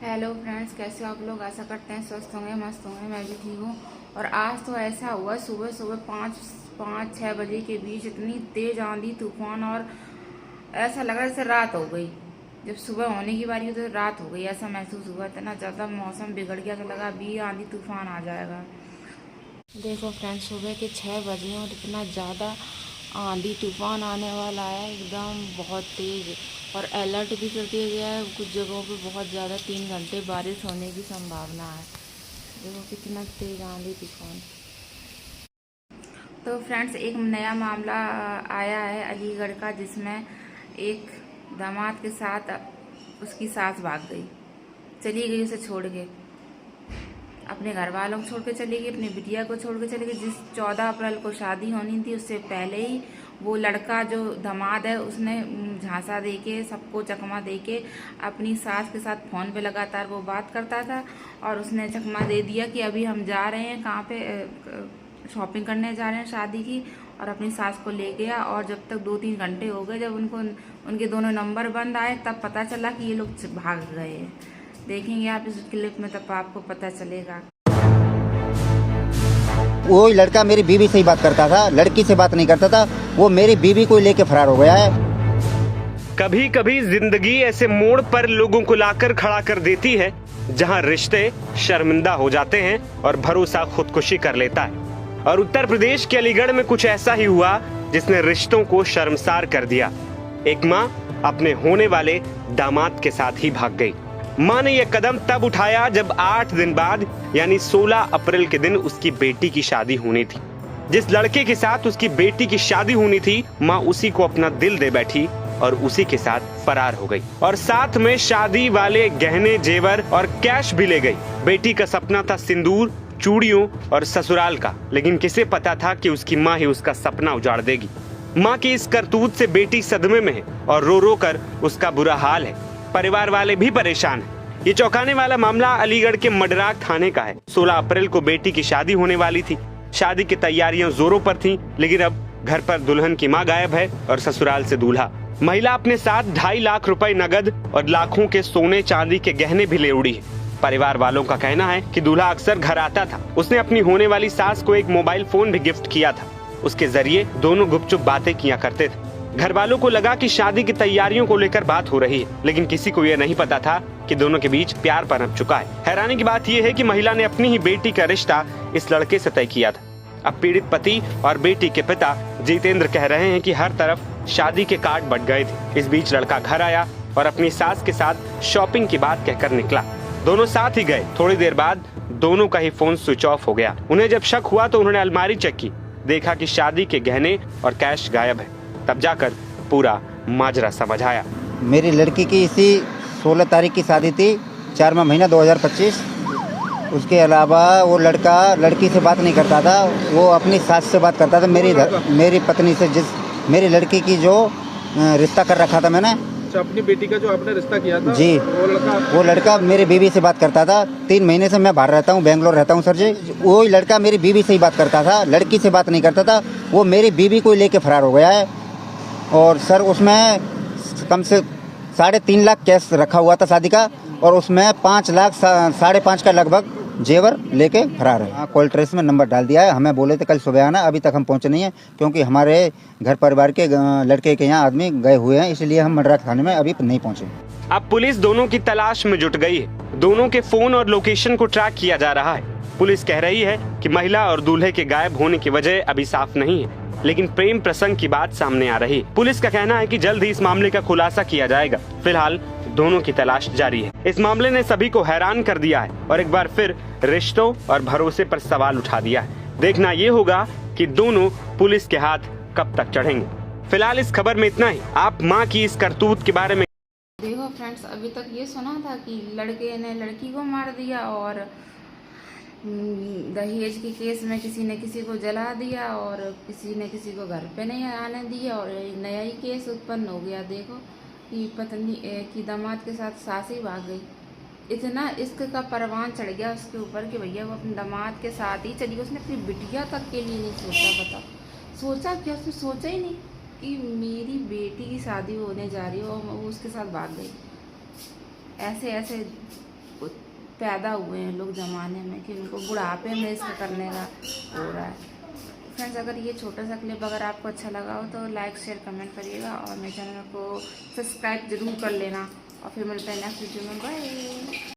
Hello friends, कैसे हो आप लोग। आशा करते हैं स्वस्थ होंगे, मस्त होंगे। मैं भी ठीक हूँ। और आज तो ऐसा हुआ, सुबह सुबह पाँच छः बजे के बीच इतनी तेज आंधी तूफान, और ऐसा लगा जैसे रात हो गई। जब सुबह होने की बारी हुई तो रात हो गई, ऐसा महसूस हुआ। इतना ज़्यादा मौसम बिगड़ गया, तो लगा अभी आंधी तूफान आ जाएगा। देखो फ्रेंड्स, सुबह के 6 बजे और इतना ज़्यादा आंधी तूफान आने वाला है, एकदम बहुत तेज़। और अलर्ट भी कर दिया गया है, कुछ जगहों पे बहुत ज़्यादा 3 घंटे बारिश होने की संभावना है। देखो कितना तेज़ आंधी तूफान। तो फ्रेंड्स, एक नया मामला आया है अलीगढ़ का, जिसमें एक दामाद के साथ उसकी सास भाग गई, चली गई उसे छोड़ के। अपने घर वालों को छोड़ के चली गई, अपनी बिटिया को छोड़ के चली गई। जिस 14 अप्रैल को शादी होनी थी, उससे पहले ही वो लड़का जो दामाद है, उसने झांसा दे के, सबको चकमा दे के अपनी सास के साथ फ़ोन पे लगातार वो बात करता था। और उसने चकमा दे दिया कि अभी हम जा रहे हैं, कहाँ पे शॉपिंग करने जा रहे हैं शादी की। और अपनी सास को ले गया, और जब तक 2-3 घंटे हो गए, जब उनके दोनों नंबर बंद आए, तब पता चला कि ये लोग भाग गए हैं। देखेंगे आप इस क्लिप में, तब आपको पता चलेगा। वो लड़का मेरी बीवी से ही बात करता था, लड़की से बात नहीं करता था। वो मेरी बीवी को लेके फरार हो गया है। कभी कभी जिंदगी ऐसे मोड़ पर लोगों को लाकर खड़ा कर देती है जहां रिश्ते शर्मिंदा हो जाते हैं और भरोसा खुदकुशी कर लेता है। और उत्तर प्रदेश के अलीगढ़ में कुछ ऐसा ही हुआ, जिसने रिश्तों को शर्मसार कर दिया। एक माँ अपने होने वाले दामाद के साथ ही भाग गई। माँ ने यह कदम तब उठाया जब 8 दिन बाद यानी 16 अप्रैल के दिन उसकी बेटी की शादी होनी थी। जिस लड़के के साथ उसकी बेटी की शादी होनी थी, माँ उसी को अपना दिल दे बैठी और उसी के साथ फरार हो गई, और साथ में शादी वाले गहने, जेवर और कैश भी ले गई। बेटी का सपना था सिंदूर, चूड़ियों और ससुराल का, लेकिन किसे पता था कि उसकी माँ ही उसका सपना उजाड़ देगी। माँ की इस करतूत से बेटी सदमे में है और रो रो कर उसका बुरा हाल है। परिवार वाले भी परेशान हैं। ये चौंकाने वाला मामला अलीगढ़ के मडराग थाने का है। 16 अप्रैल को बेटी की शादी होने वाली थी। शादी की तैयारियां जोरों पर थीं, लेकिन अब घर पर दुल्हन की मां गायब है और ससुराल से दूल्हा। महिला अपने साथ 2.5 लाख रुपए नगद और लाखों के सोने चांदी के गहने भी ले उड़ी है। परिवार वालों का कहना है कि दूल्हा अक्सर घर आता था। उसने अपनी होने वाली सास को एक मोबाइल फोन भी गिफ्ट किया था। उसके जरिए दोनों गुपचुप बातें किया करते थे। घर वालों को लगा कि शादी की तैयारियों को लेकर बात हो रही है, लेकिन किसी को यह नहीं पता था कि दोनों के बीच प्यार पनप चुका है। हैरानी की बात यह है कि महिला ने अपनी ही बेटी का रिश्ता इस लड़के से तय किया था। अब पीड़ित पति और बेटी के पिता जितेंद्र कह रहे हैं कि हर तरफ शादी के कार्ड बट गए थे। इस बीच लड़का घर आया और अपनी सास के साथ शॉपिंग की बात कहकर निकला। दोनों साथ ही गए। थोड़ी देर बाद दोनों का ही फोन स्विच ऑफ हो गया। उन्हें जब शक हुआ तो उन्होंने अलमारी चेक की, देखा कि शादी के गहने और कैश गायब है। तब जाकर पूरा माजरा समझ आया। मेरी लड़की की इसी 16 तारीख की शादी थी, 4वां महीना 2025। उसके अलावा वो लड़का लड़की से बात नहीं करता था, वो अपनी सास से बात करता था। मेरी पत्नी से, जिस मेरी लड़की की जो रिश्ता कर रखा था मैंने, अपनी बेटी का जो आपने रिश्ता किया था जी, वो लड़का मेरी बीवी से बात करता था। 3 महीने से मैं बाहर रहता हूँ, बेंगलोर रहता हूँ सर जी। वो लड़का मेरी बीवी से ही बात करता था, लड़की से बात नहीं करता था। वो मेरी बीवी को लेके फरार हो गया है। और सर उसमें कम से 3.5 लाख कैश रखा हुआ था शादी का, और उसमें 5 लाख 5.5 का लगभग जेवर लेके फरार है। कॉल ट्रेस में नंबर डाल दिया है। हमें बोले थे कल सुबह आना, अभी तक हम पहुंचे नहीं हैं, क्योंकि हमारे घर परिवार के लड़के के यहाँ आदमी गए हुए हैं, इसलिए हम मडराग थाने में अभी नहीं पहुंचे। अब पुलिस दोनों की तलाश में जुट गई है। दोनों के फोन और लोकेशन को ट्रैक किया जा रहा है। पुलिस कह रही है कि महिला और दूल्हे के गायब होने की वजह अभी साफ नहीं है, लेकिन प्रेम प्रसंग की बात सामने आ रही है। पुलिस का कहना है कि जल्द ही इस मामले का खुलासा किया जाएगा। फिलहाल दोनों की तलाश जारी है। इस मामले ने सभी को हैरान कर दिया है और एक बार फिर रिश्तों और भरोसे पर सवाल उठा दिया है। देखना ये होगा कि दोनों पुलिस के हाथ कब तक चढ़ेंगे। फिलहाल इस खबर में इतना ही। आप मां की इस करतूत के बारे में देखो फ्रेंड्स, अभी तक ये सुना था कि लड़के ने लड़की को मार दिया, और दहेज के केस में किसी ने किसी को जला दिया, और किसी ने किसी को घर पे नहीं आने दिया, और एक नया ही केस उत्पन्न हो गया। देखो कि पत्नी की दामाद के साथ सास ही भाग गई। इतना इश्क का परवान चढ़ गया उसके ऊपर कि भैया वो अपने दामाद के साथ ही चली गई। उसने अपनी बिटिया तक के लिए नहीं सोचा। बता, सोचा क्या? उसने सोचा ही नहीं कि मेरी बेटी की शादी होने जा रही है, और वो उसके साथ भाग गई। ऐसे ऐसे पैदा हुए हैं लोग ज़माने में कि उनको बुढ़ापे में इसका करने का हो रहा है। फ्रेंड्स, अगर ये छोटा सा क्लिप अगर आपको अच्छा लगा हो तो लाइक शेयर कमेंट करिएगा और मेरे चैनल को सब्सक्राइब जरूर कर लेना। और फिर मिलते हैं नेक्स्ट वीडियो में। बाय।